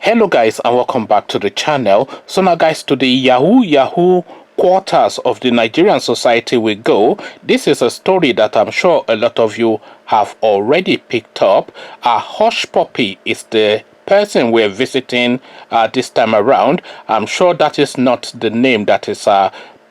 Hello guys, and welcome back to the channel. So now guys, to the Yahoo quarters of the Nigerian society we go. This is a story that I'm sure a lot of you have already picked up. Hushpuppi is the person we're visiting this time around. I'm sure that is not the name that his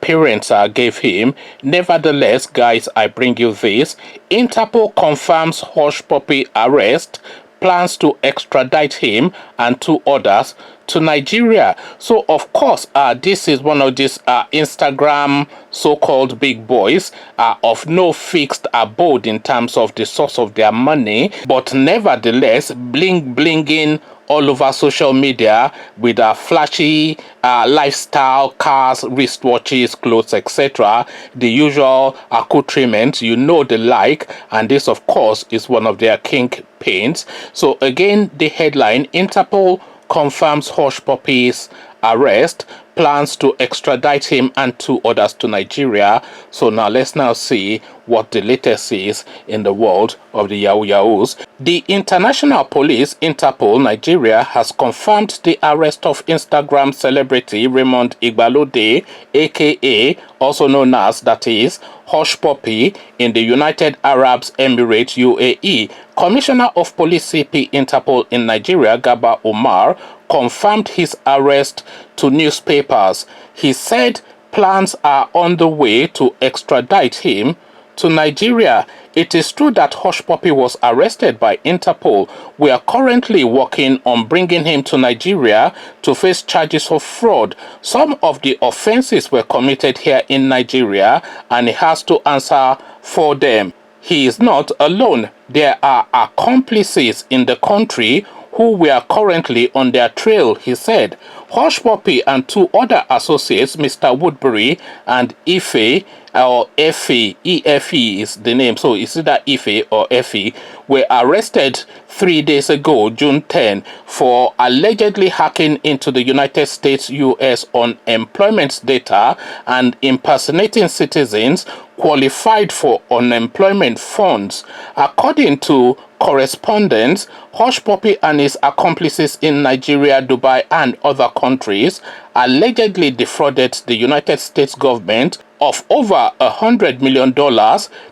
parents gave him. Nevertheless, guys, I bring you this. Interpol confirms Hushpuppi arrest, plans to extradite him and two others to Nigeria. So of course this is one of these Instagram so-called big boys of no fixed abode in terms of the source of their money, but nevertheless blinging all over social media with flashy lifestyle, cars, wristwatches, clothes, etc. The usual accoutrements, you know, the like. And this of course is one of their kingpins. So again, the headline: Interpol confirms Hushpuppi's arrest, plans to extradite him and two others to Nigeria. So now let's now see what the latest is in the world of the Yahoos. The International Police, Interpol Nigeria, has confirmed the arrest of Instagram celebrity Raymond Igbalode, aka also known as, that is, Hushpuppi, in the United Arab Emirates, UAE. Commissioner of Police CP Interpol in Nigeria, Gaba Omar, confirmed his arrest to newspapers. He said plans are on the way to extradite him to Nigeria. It is true that Hushpuppi was arrested by Interpol. We are currently working on bringing him to Nigeria to face charges of fraud. Some of the offenses were committed here in Nigeria and he has to answer for them. He is not alone. There are accomplices in the country who were currently on their trail, he said. Hushpuppi and two other associates, Mr. Woodbury and Ife, or Effie, E-F-E is the name, so it's either Ife or Effie, were arrested 3 days ago, June 10, for allegedly hacking into the United States US unemployment data and impersonating citizens qualified for unemployment funds. According to correspondence, Hushpuppi and his accomplices in Nigeria, Dubai, and other countries allegedly defrauded the United States government of over $100 million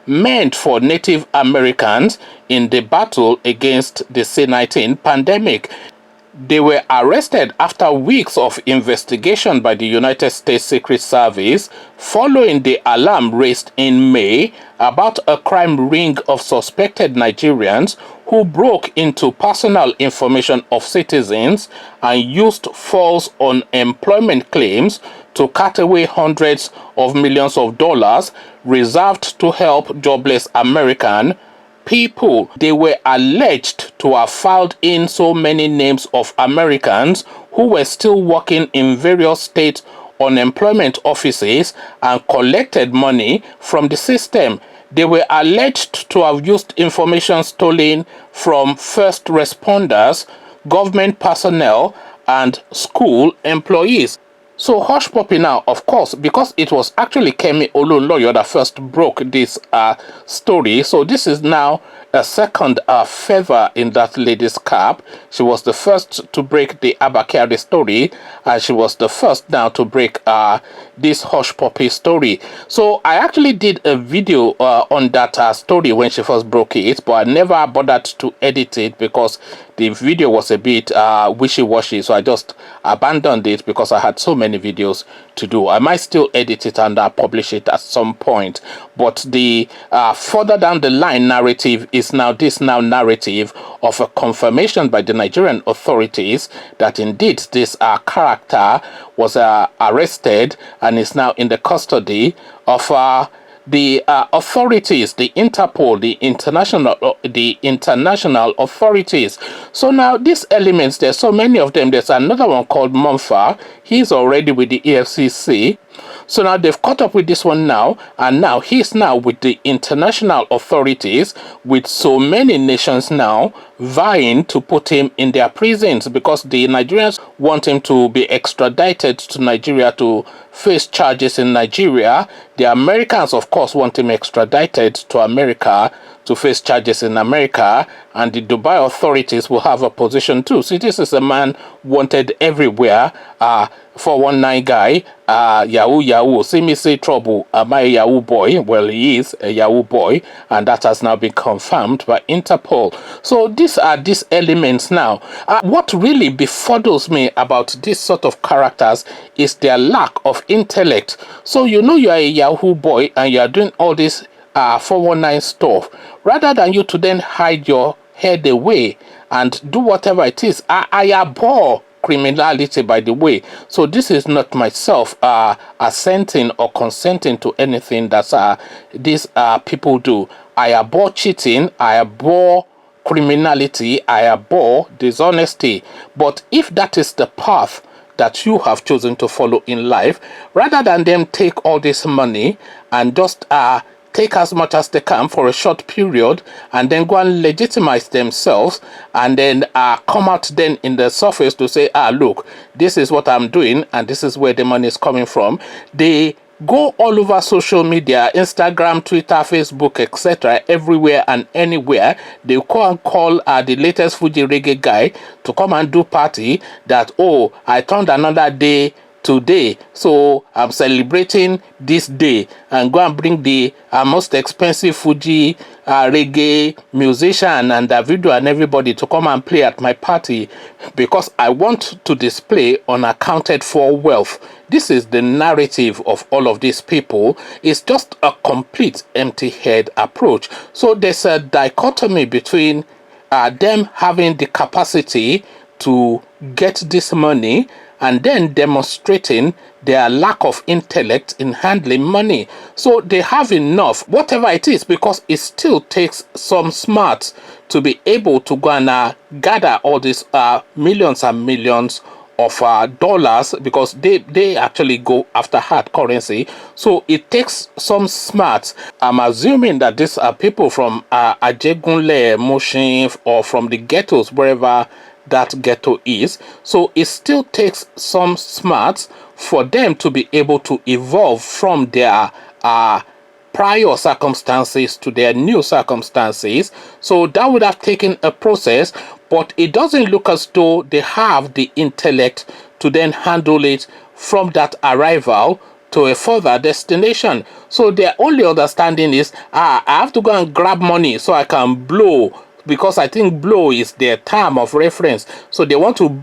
meant for Native Americans in the battle against the C-19 pandemic. They were arrested after weeks of investigation by the United States Secret Service following the alarm raised in May about a crime ring of suspected Nigerians who broke into personal information of citizens and used false unemployment claims to cut away hundreds of millions of dollars reserved to help jobless American people. They were alleged to have filed in so many names of Americans who were still working in various state unemployment offices and collected money from the system. They were alleged to have used information stolen from first responders, government personnel, and school employees. So Hushpuppi now, of course, because it was actually Kemi Olunloyo that first broke this story, so this is now a second feather in that lady's cap. She was the first to break the Abakari story, and she was the first now to break this Hushpuppi story. So I actually did a video on that story when she first broke it, but I never bothered to edit it because the video was a bit wishy-washy, so I just abandoned it because I had so many videos to do. I might still edit it and publish it at some point, but the further down the line narrative is now this narrative of a confirmation by the Nigerian authorities that indeed this character was arrested and is now in the custody of the authorities, the Interpol, the international authorities. So now these elements, there's so many of them. There's another one called Monfa. He's already with the EFCC. So now they've caught up with this one now, and now he's now with the international authorities, with so many nations now vying to put him in their prisons because the Nigerians want him to be extradited to Nigeria to face charges in Nigeria. The Americans, of course, want him extradited to America to face charges in America, and the Dubai authorities will have a position too. See, this is a man wanted everywhere. 419 guy, Yahoo. See me say trouble. Am I a Yahoo boy? Well, he is a Yahoo boy, and that has now been confirmed by Interpol. So these are these elements now. What really befuddles me about this sort of characters is their lack of intellect. So you know you are a Yahoo boy and you are doing all this 419 stuff, rather than you to then hide your head away and do whatever it is. I abhor criminality, by the way. So this is not myself assenting or consenting to anything that these people do. I abhor cheating, I abhor criminality, I abhor dishonesty. But if that is the path that you have chosen to follow in life, rather than them take all this money and just take as much as they can for a short period and then go and legitimize themselves and then come out then in the surface to say, look, this is what I'm doing and this is where the money is coming from. They go all over social media, Instagram, Twitter, Facebook, etc., everywhere and anywhere. They go and call the latest Fuji reggae guy to come and do party that, oh, I turned another day today, so I'm celebrating this day, and go and bring the most expensive Fuji reggae musician and Davido and everybody to come and play at my party because I want to display unaccounted for wealth. This is the narrative of all of these people. It's just a complete empty head approach. So there's a dichotomy between them having the capacity to get this money and then demonstrating their lack of intellect in handling money. So they have enough, whatever it is, because it still takes some smarts to be able to go and gather all these millions and millions of dollars, because they actually go after hard currency. So it takes some smarts. I'm assuming that these are people from Ajegunle, Mushin, or from the ghettos, wherever that ghetto is. So it still takes some smarts for them to be able to evolve from their prior circumstances to their new circumstances. So that would have taken a process, but it doesn't look as though they have the intellect to then handle it from that arrival to a further destination. So their only understanding is, I have to go and grab money so I can blow, because I think blow is their term of reference. So they want to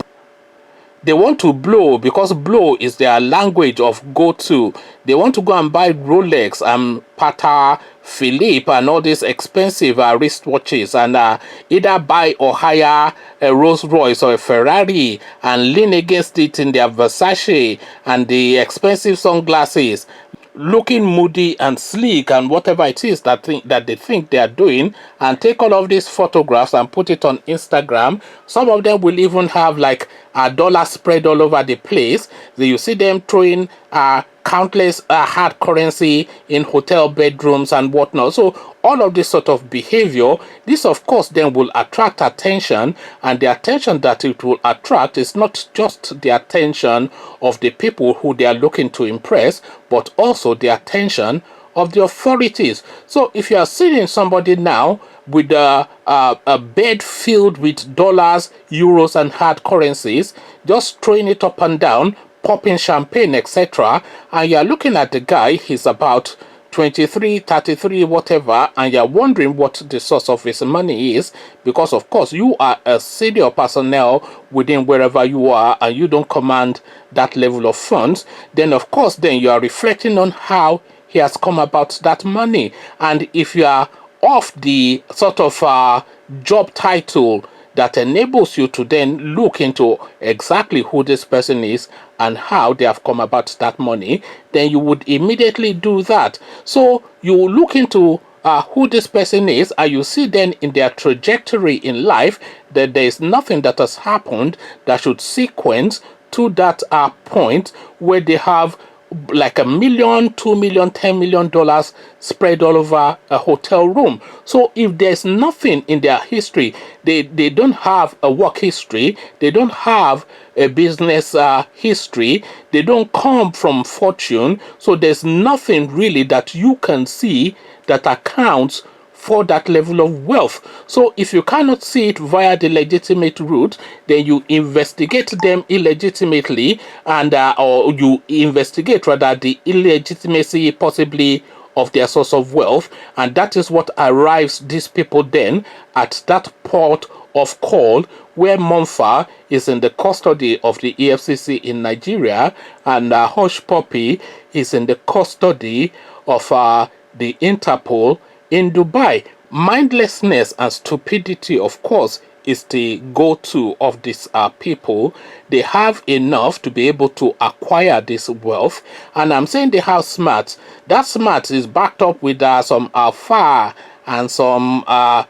blow because blow is their language of go-to. They want to go and buy Rolex and Patek Philippe and all these expensive wristwatches, and either buy or hire a Rolls Royce or a Ferrari and lean against it in their Versace and the expensive sunglasses, looking moody and sleek and whatever it is that they think they are doing, and take all of these photographs and put it on Instagram. Some of them will even have like a dollar spread all over the place. So you see them throwing countless hard currency in hotel bedrooms and whatnot. So all of this sort of behavior, this of course then will attract attention, and the attention that it will attract is not just the attention of the people who they are looking to impress, but also the attention of the authorities. So if you are seeing somebody now with a bed filled with dollars, euros and hard currencies, just throwing it up and down, popping champagne, etc., and you're looking at the guy, he's about 23, 33, whatever, and you're wondering what the source of his money is, because of course you are a senior personnel within wherever you are and you don't command that level of funds, then of course then you are reflecting on how he has come about that money. And if you are off the sort of job title that enables you to then look into exactly who this person is and how they have come about that money, then you would immediately do that. So you look into who this person is, and you see then in their trajectory in life that there is nothing that has happened that should sequence to that point where they have like $1 million, $2 million, $10 million spread all over a hotel room. So if there's nothing in their history, they don't have a work history, they don't have a business history, they don't come from fortune, so there's nothing really that you can see that accounts for that level of wealth. So if you cannot see it via the legitimate route, then you investigate them illegitimately, and or you investigate rather the illegitimacy possibly of their source of wealth, and that is what arrives these people then at that port of call where Monfa is in the custody of the EFCC in Nigeria, and Hushpuppi is in the custody of the Interpol in Dubai. Mindlessness and stupidity, of course, is the go-to of these people. They have enough to be able to acquire this wealth, and I'm saying they have smarts. That smart is backed up with some alpha and some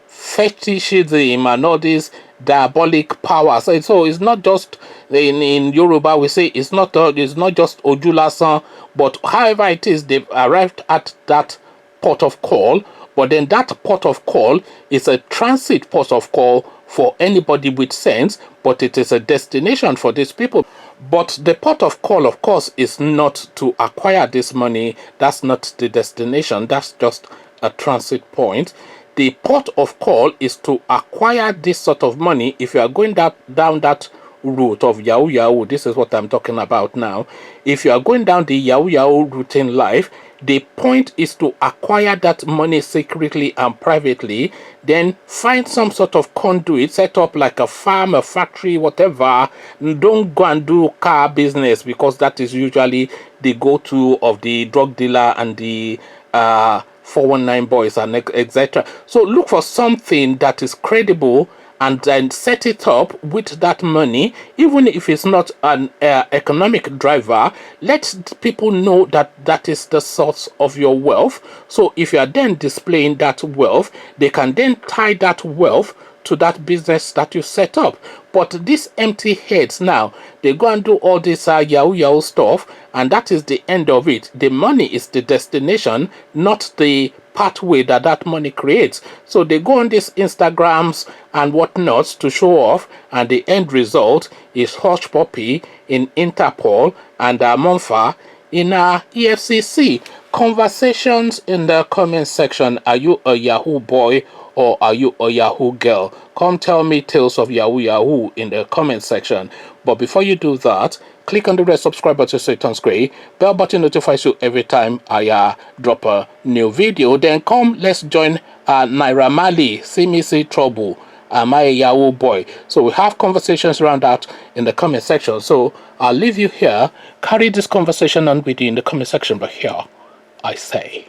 fetishism and all these diabolic powers. So it's not just in Yoruba we say it's not just Ojulasan, but however it is, they've arrived at that port of call. But then that port of call is a transit port of call for anybody with sense, but it is a destination for these people. But the port of call, of course, is not to acquire this money. That's not the destination. That's just a transit point. The port of call is to acquire this sort of money. If you are going down that route of Yahoo Yahoo, this is what I'm talking about now. If you are going down the Yahoo Yahoo route in life, the point is to acquire that money secretly and privately, then find some sort of conduit, set up like a farm, a factory, whatever. Don't go and do car business, because that is usually the go-to of the drug dealer and the 419 boys and etc. So look for something that is credible and then set it up with that money. Even if it's not an economic driver, let people know that that is the source of your wealth. So if you are then displaying that wealth, they can then tie that wealth to that business that you set up. But these empty heads now, they go and do all this Yahoo Yahoo stuff, and that is the end of it. The money is the destination, not the pathway that money creates. So they go on these Instagrams and whatnot to show off, and the end result is Hushpuppi in Interpol and Monfa in EFCC. Conversations in the comment section. Are you a Yahoo boy or are you a Yahoo girl? Come tell me tales of Yahoo Yahoo in the comment section. But before you do that, click on the red subscribe button so it turns gray. Bell button notifies you every time I drop a new video. Then come, let's join Naira Marley. See me see trouble. Am I a Yahoo boy? So we have conversations around that in the comment section. So I'll leave you here. Carry this conversation on with you in the comment section. But here I say,